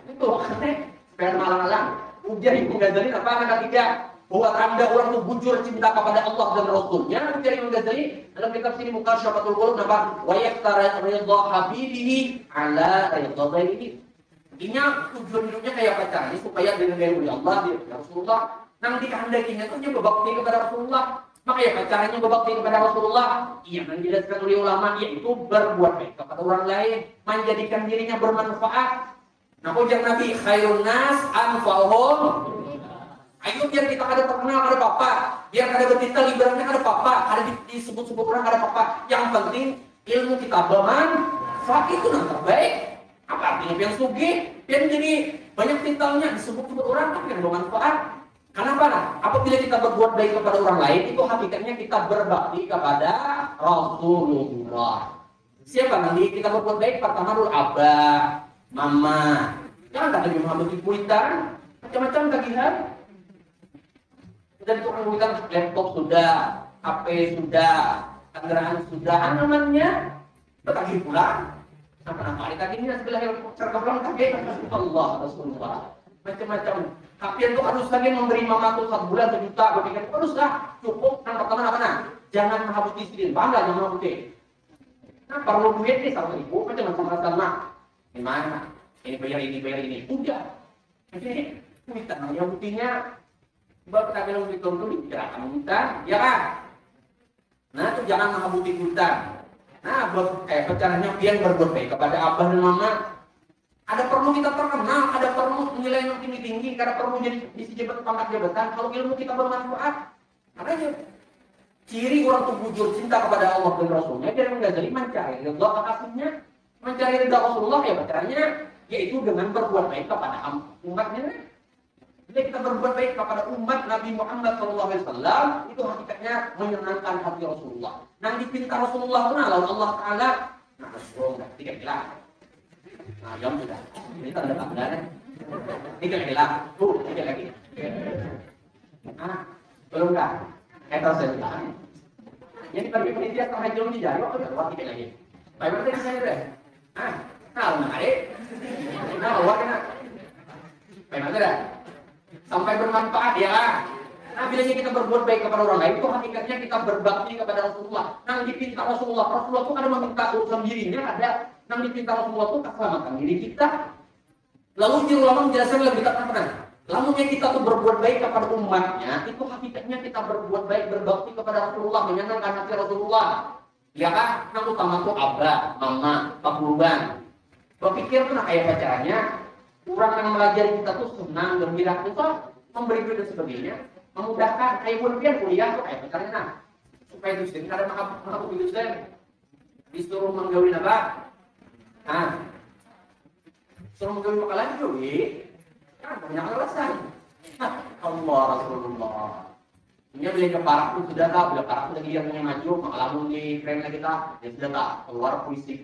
Itu makanya biar malang-malang, ujian Imam Ghazali apa yang ketiga? Bahwa tanda orang itu bujur cinta kepada Allah dan Rasulnya. Ujian Imam Ghazali dalam kitab sini Muqasyaratul Qulub apa? Wa yaktara ridha habibihi ala ridha ghairihi. Intinya tujuan hidupnya kayak pacar ini supaya dengan gaya oleh Allah dia Rasulullah nanti kehendakinya itu dia berbakti kepada Rasulullah makanya pacarnya berbakti kepada Rasulullah yang dijelaskan oleh ulama yaitu berbuat baik kepada orang lain menjadikan dirinya bermanfaat. Nah ujar Nabi khairun nas anfa'uhum. Ayo biar kita ada terkenal ada apa biar ada bertitel ibaratnya ada apa ada disebut-sebut orang ada apa yang penting ilmu kita bermanfaat itu yang terbaik. Apa artinya pian sugih, pian jadi banyak titelnya disebut-sebut orang tapi yang bermanfaat. Kenapa? Apabila kita berbuat baik kepada orang lain itu hakikatnya kita berbakti kepada Rasulullah. Siapa nanti kita berbuat baik pertama dulu abah, mama. Jangan kata dia Muhammad kuitan, macam-macam tagihan. Dan itu kuitan laptop sudah, HP sudah, kendaraan sudah, namanya bertagih pula. Apa hari tadi ini sebelah helikopter kebelakang kaget Allah Rasulullah macam-macam. Tapi itu harus lagi memberi mama tuh 1 bulan 1 juta, berpikir haruslah cukup. Yang pertama apa nah? Jangan menghabusi istri, bangga jangan menghabusi. Nah perlu duit nih 1.000 macam-macam sama. Gimana? Ini bayar ini. Udah. Jadi, kita yang buktinya, bapak kita bilang dituntut, dikerahkan hutang, ya kan? Nah, itu jangan menghabuti hutang. Nah, caranya pian berbuat baik kepada abah dan mama. Ada perlu kita terkenal, ada perlu nilai yang tinggi-tinggi, ada perlu jadi isi jabatan pangkat jabatan. Kalau ilmu kita bermanfaat, makanya ciri orang tuh jujur cinta kepada Allah dan Rasulnya, dia menggazali mencari ridha kekasihnya, mencari ridha Rasulullah ya caranya yaitu dengan berbuat baik kepada umatnya. Bila kita berbuat baik kepada umat Nabi Muhammad SAW, itu hakikatnya menyenangkan hati Rasulullah. Nah, dipinta Rasulullah itu lawan Allah Taala, nah Rasulullah tidak bilang. Nah, jam sudah. Ini tak ada tanda. Tidak bilang. Tidak lagi. Belum dah. Kita selesai. Jadi bagi penitia setengah jam di jari, waktu tidak tidak lagi. Baik berarti saya deh. Tahu nak adik? Nah, awak kena. Baik berarti dah. Sampai bermanfaat ya. Nah, bila kita berbuat baik kepada orang lain, itu hakikatnya kita berbakti kepada Rasulullah. Nah, dipinta Rasulullah itu kadang meminta urusan dirinya, ada yang dipinta Rasulullah itu keselamatan diri kita. Lalu di ulama menjelaskan lebih tepat. Lalu kita tuh berbuat baik kepada umatnya, itu hakikatnya kita berbuat baik berbakti kepada Rasulullah, menyenangkan hati Rasulullah. Ya kan? Nah, utama tuh abah, mama, pakuluban. Berpikir tuh kayak caranya orang yang melajari kita tuh senang, gembira, itu memberi duit dan sebagainya, memudahkan. Kayak kuliah tuh kayak caranya, nah, supaya dosen ada maka dosen disuruh menggawi apa? Nah, suruh menggawi makalah duit. Banyak alasan. Allah Rasulullah. Ini bila keparak itu sudah tak, bila parak itu dia punya maju, maka lamun di frame kita, dia sudah tak keluar puisi.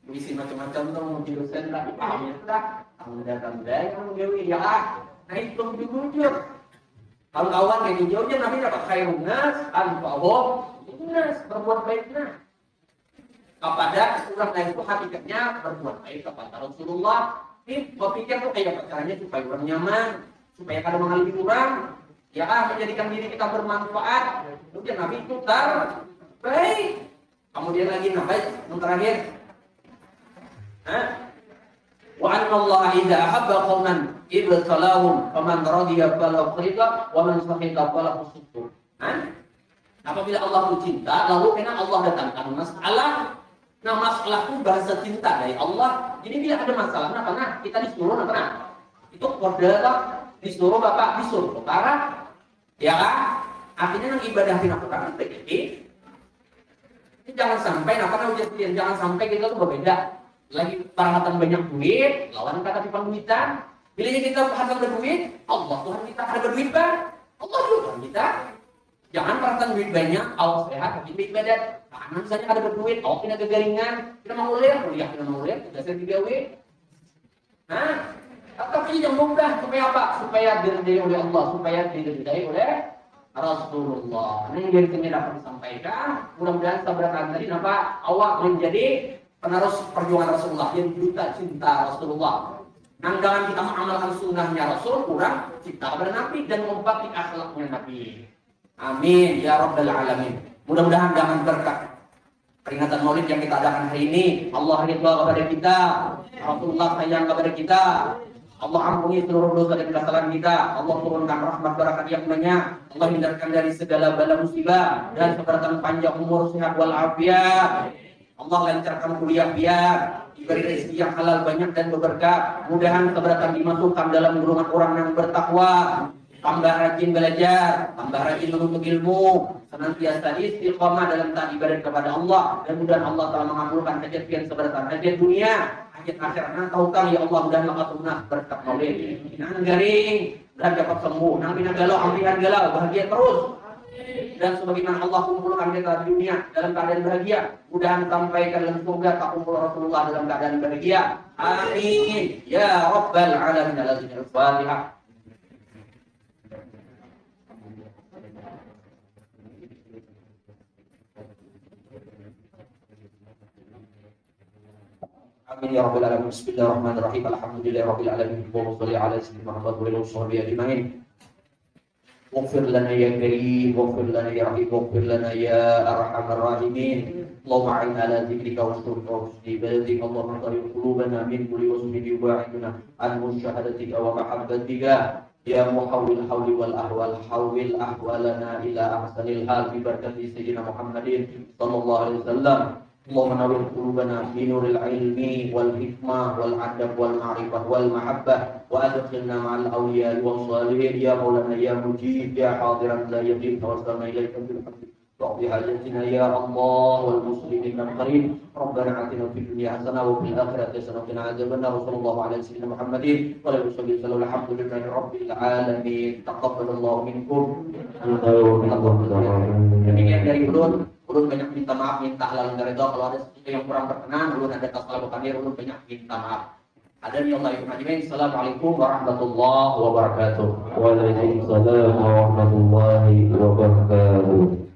Puisi macam-macam tuh mau dosen tak dipahamnya sudah. Tanda-tanda yang menggawi ya. Nah itu jujur. Kalau kawan yang jujurnya Nabi dapat khairun nas, anfa'hum nas, berbuat baiknya. Kepada orang lain itu hakikatnya berbuat baik kepada Rasulullah. Ini berpikir tuh kayak caranya supaya orang nyaman, supaya kada mengalami orang, ya menjadikan diri kita bermanfaat. Kemudian Nabi itu baik. Kemudian lagi Nabi yang terakhir, wa anna Allah idza ahabba qauman ibtalahum faman radiya falahu khayra wa man sakhita falahu sukur. Apabila Allah cinta, lalu kena Allah datangkan masalah. Nah, masalah itu bahasa cinta dari Allah. Jadi bila ada masalah, nah kita disuruh, itu kode disuruh bapak, disuruh utara, ya kan? Artinya yang ibadah dilakukan itu jangan sampai, jangan sampai kita tuh berbeda. Lagi peralatan banyak duit, lawan kata di panggitan. Bila kita harta berduit, Allah Tuhan kita ada berduit bang, Allah Tuhan kita. Jangan perhatian duit banyak, Allah sehat, tapi duit badan. Kanan saja ada berduit, Allah kena kegaringan, kita mau kuliah, kita mau kuliah, kita saya digawe. Nah, tapi yang mudah supaya apa? Supaya diridai oleh Allah, supaya diridai oleh Rasulullah. Ini yang dari sini dapat disampaikan. Mudah-mudahan sahabat tadi nampak awak menjadi penerus perjuangan Rasulullah, yang duta cinta Rasulullah. Nah, jangan kita mengamalkan sunnahnya Rasul, kurang cinta kepada Nabi dan membakti akhlaknya Nabi. Amin ya rabbal alamin. Mudah-mudahan dengan berkat peringatan Maulid yang kita adakan hari ini, Allah ridha kepada kita, Rasulullah sayang kepada kita, Allah ampuni seluruh dosa dan kesalahan kita, Allah turunkan rahmat barakat yang banyak, Allah hindarkan dari segala bala musibah dan keberatan panjang umur sehat wal afiat. Allah lancarkan kuliah biar diberi rezeki yang halal banyak dan berberkah. Mudahan keberatan dimasukkan dalam golongan orang yang bertakwa. Tambah rajin belajar, tambah rajin menuntut ilmu, senantiasa istiqomah dalam taat ibadah kepada Allah, dan mudah Allah telah mengabulkan hajat pian seberatan hajat dunia, hajat akhirat. Nah, tahukah ya Allah mudah maka tunah berkat Maulid. Nang garing dan dapat sembuh, nang bina galau ampihan galau bahagia terus. Dan sebagaimana Allah kumpulkan kita di dunia dalam keadaan bahagia, mudahan sampai ke dalam surga tak kumpul Rasulullah dalam keadaan bahagia. Amin ya rabbal alamin. Al-Fatihah. Amin ya rabbal alamin. Bismillahirrahmanirrahim. Alhamdulillahirabbil alamin. Wa shalli ala sayyidina Muhammad wa alihi washabbihi ajmain. Waghfir lana ya karim, waghfir lana ya rahim, waghfir lana ya arhamar rahimin. اللهم أعنا على ذكرك وشكرك وحسن عبادتك اللهم طهر قلوبنا من كل وسوس يباعدنا عن مشاهدتك ومحبتك يا محول الحول والأحوال حول أحوالنا إلى أحسن الحال ببركة سيدنا محمد صلى الله عليه وسلم اللهم نور قلوبنا بنور العلم والحكمة والأدب والمعرفة والمحبة وأدخلنا مع الأولياء والصالحين يا مولانا يا مجيب يا حاضرا لا يغيب توسلنا إليك بالحمد واقض حاجتنا يا الله والمسلمين القريب ربنا آتنا في الدنيا حسنة وفي الآخرة حسنة وقنا عذاب النار وصلى الله على سيدنا محمد وعلى آله وصحبه وسلم الحمد لله رب العالمين تقبل الله منكم. Demikian dari Ulun banyak minta maaf, minta halal dari itu. Kalau ada sesuatu yang kurang berkenan, Ulun ada kesalahan bukannya, Ulun banyak minta maaf. Ada di Allah Ibrahim. Assalamualaikum warahmatullahi wabarakatuh. Waalaikumsalam warahmatullahi wabarakatuh.